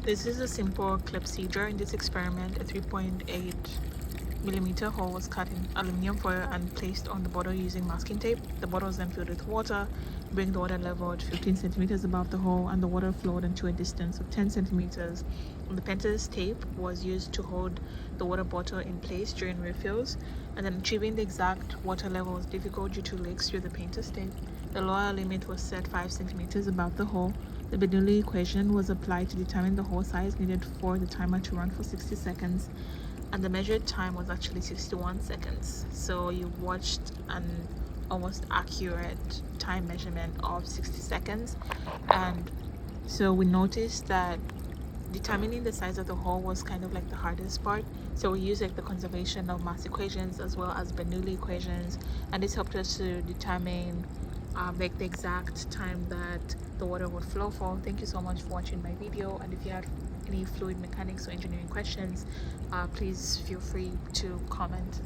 This is a simple Clepsydra. In this experiment, a 3.8mm hole was cut in aluminum foil and placed on the bottle using masking tape. The bottle was then filled with water, bring the water level at 15 centimeters above the hole, and the water flowed into a distance of 10 centimeters. The pentose tape was used to hold the water bottle in place during refills, and then achieving the exact water level was difficult due to leaks through the pentose tape. The lower limit was set 5 centimeters above the hole. The Bernoulli equation was applied to determine the hole size needed for the timer to run for 60 seconds, and the measured time was actually 61 seconds. So you watched an almost accurate time measurement of 60 seconds. And so we noticed that determining the size of the hole was kind of like the hardest part. So we used like the conservation of mass equations as well as Bernoulli equations, and this helped us to determine like the exact time that the water would flow for. Thank you so much for watching my video, and if you have any fluid mechanics or engineering questions, please feel free to comment.